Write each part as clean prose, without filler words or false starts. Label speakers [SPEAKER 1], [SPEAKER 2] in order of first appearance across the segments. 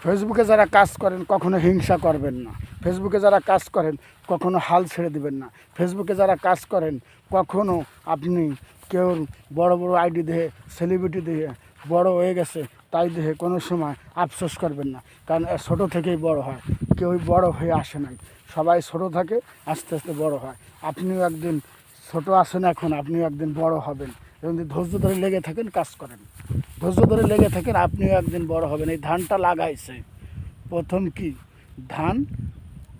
[SPEAKER 1] ফেসবুকে যারা কাজ করেন কখনো হিংসা করবেন না। ফেসবুকে যারা কাজ করেন কখনো হাল ছেড়ে দিবেন না। ফেসবুকে যারা কাজ করেন কখনো আপনি কেউ বড় বড় আইডি দিয়ে সেলিব্রিটি দিয়ে বড় হয়ে গেছে তাই দেখে কোনো সময় আফসোস করবেন না, কারণ ছোটো থেকেই বড় হয়, কেউই বড় হয়ে আসে নাই, সবাই ছোটো থাকে আস্তে আস্তে বড় হয়। আপনিও একদিন ছোটো আছেন এখন, আপনিও একদিন বড় হবেন এবং যদি ধৈর্য ধরে লেগে থাকেন, কাজ করেন, ধৈর্য ধরে লেগে থাকেন, আপনিও একদিন বড় হবেন। এই ধানটা লাগাইছে প্রথম কি ধান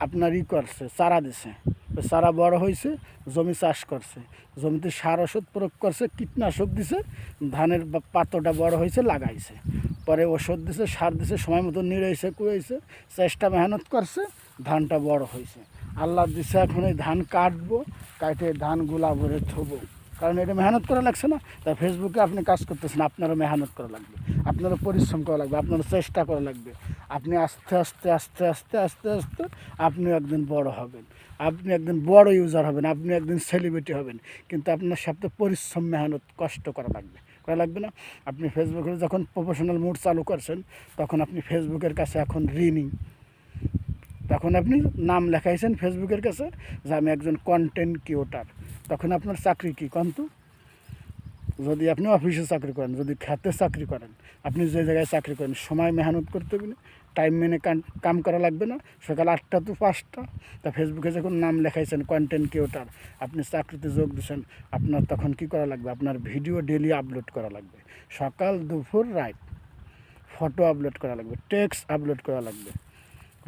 [SPEAKER 1] আপনার করছে, চারা দিছে, ওই চারা বড় হয়েছে, জমি চাষ করছে, জমিতে সার ওষুধ প্রয়োগ করছে, কীটনাশক দিছে, ধানের পাতাটা বড় হয়েছে, লাগাইছে, পরে ওষুধ দিছে, সার দিছে, সময় মতো নিড়াইছে, কুড়াইছে, চেষ্টা মেহনত করছে, ধানটা বড় হয়েছে। আল্লাহ দিছে এখন এই ধান কাটবো, কাটে ধানগুলা ভরে থবো, কারণ এটা মেহনত করা লাগছে না। তাই ফেসবুকে আপনি কাজ করতেছেন, আপনারও মেহনত করা লাগবে, আপনারও পরিশ্রম করা লাগবে, আপনারও চেষ্টা করা লাগবে। আপনি আস্তে আস্তে আস্তে আস্তে আস্তে আস্তে আপনিও একদিন বড় হবেন, আপনি একদিন বড় ইউজার হবেন, আপনি একদিন সেলিব্রিটি হবেন, কিন্তু আপনার সাথে পরিশ্রম মেহনত কষ্ট করা লাগবে না। আপনি ফেসবুকে যখন প্রফেশনাল মুড চালু করছেন তখন আপনি ফেসবুকের কাছে এখন ঋণী। তখন আপনি নাম লেখাইছেন ফেসবুকের কাছে যে আমি একজন কন্টেন্ট ক্রিয়েটর, তখন আপনার চাকরি কী কন্তু? যদি আপনি অফিসে চাকরি করেন, যদি খেতে চাকরি করেন, আপনি যে জায়গায় চাকরি করেন সময় মেহনত করতে হবে না, টাইম মেনে কাম করা লাগবে না, সকাল 8টা to 5টা। তা ফেসবুকে যখন নাম লেখাইছেন কন্টেন্ট ক্রিয়েটর, আপনি চাকরিতে যোগ দিচ্ছেন, আপনার তখন কি করা লাগবে? আপনার ভিডিও ডেলি আপলোড করা লাগবে, সকাল দুপুর রাত, ফটো আপলোড করা লাগবে, টেক্সট আপলোড করা লাগবে,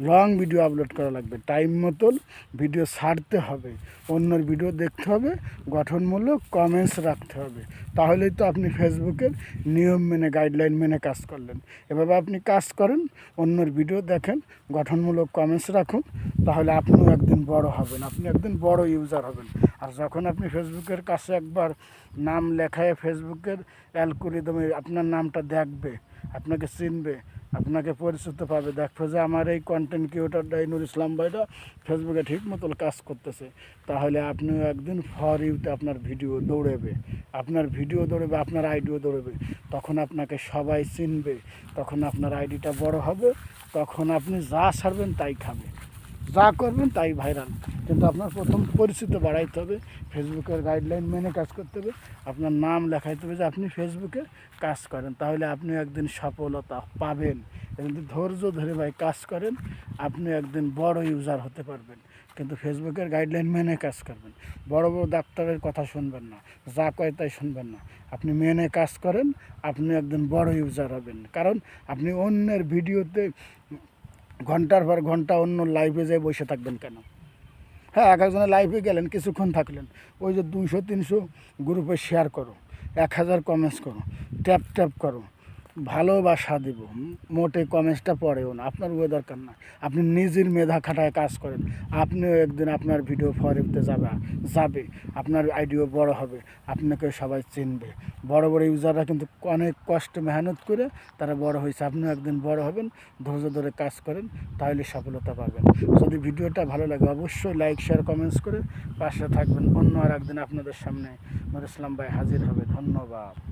[SPEAKER 1] লং ভিডিও আপলোড করা লাগবে, টাইম মতন ভিডিও ছাড়তে হবে, অন্যের ভিডিও দেখতে হবে, গঠনমূলক কমেন্টস রাখতে হবে। তাহলেই তো আপনি ফেসবুকের নিয়ম মেনে, গাইডলাইন মেনে কাজ করলেন। এভাবে আপনি কাজ করেন, অন্যের ভিডিও দেখেন, গঠনমূলক কমেন্টস রাখুন, তাহলে আপনিও একদিন বড় হবেন, আপনি একদিন বড় ইউজার হবেন। আর যখন আপনি ফেসবুকের কাছে একবার নাম লেখায় ফেসবুকের অ্যালগরিদমে আপনার নামটা দেখবে, আপনাকে চিনবে, আপনাকে পরিচিত পাবে, দেখবে যে আমার এই কন্টেন্ট ক্রিয়েটর নূর ইসলাম ভাইরা ফেসবুকে ঠিক মতো কাজ করতেছে, তাহলে আপনিও একদিন ফর ইউতে আপনার ভিডিও দৌড়েবে, আপনার ভিডিও দৌড়েবে, আপনার আইডিও দৌড়েবে, তখন আপনাকে সবাই চিনবে, তখন আপনার আইডিটা বড় হবে, তখন আপনি যা ছাড়বেন তাই খাবে, যা করবেন তাই ভাইরাল। কিন্তু আপনার প্রথম পরিচিতি বাড়াইতে হবে, ফেসবুকের গাইডলাইন মেনে কাজ করতে হবে, আপনার নাম লেখাইতে হবে যে আপনি ফেসবুকে কাজ করেন, তাহলে আপনি একদিন সফলতা পাবেন। কিন্তু ধৈর্য ধরে ভাই কাজ করেন, আপনি একদিন বড় ইউজার হতে পারবেন। কিন্তু ফেসবুকের গাইডলাইন মেনে কাজ করবেন, বড় বড় ডাক্তারের কথা শুনবেন না, যা কয় তাই শুনবেন না, আপনি মেনে কাজ করেন, আপনি একদিন বড় ইউজার হবেন। কারণ আপনি অন্যের ভিডিওতে ঘন্টার পর ঘন্টা অন্য লাইভে যেয়ে বসে থাকবেন কেন? হ্যাঁ, এক একজনের লাইভে গেলেন, কিছুক্ষণ থাকলেন, ওই যে 200-300 গ্রুপে শেয়ার করো, 1000 কমেন্টস করো, ট্যাপ ট্যাপ করো, ভালোবাসা দিব, মোটে কমেন্টসটা পড়েও না, আপনার ওই দরকার না। আপনি নিজের মেধা খাটায় কাজ করেন, আপনিও একদিন আপনার ভিডিও ফরিতে যাবে, আপনার আইডিও বড় হবে, আপনাকে সবাই চিনবে। বড় বড় ইউজাররা কিন্তু অনেক কষ্ট মেহনত করে তারা বড় হয়েছে, আপনিও একদিন বড় হবেন। ধৈর্য ধরে কাজ করেন, তাহলে সফলতা পাবেন। যদি ভিডিওটা ভালো লাগে অবশ্যই লাইক, শেয়ার, কমেন্টস করে পাশে থাকবেন। অন্য আর একদিন আপনাদের সামনে নূর ইসলাম ভাই হাজির হবে। ধন্যবাদ।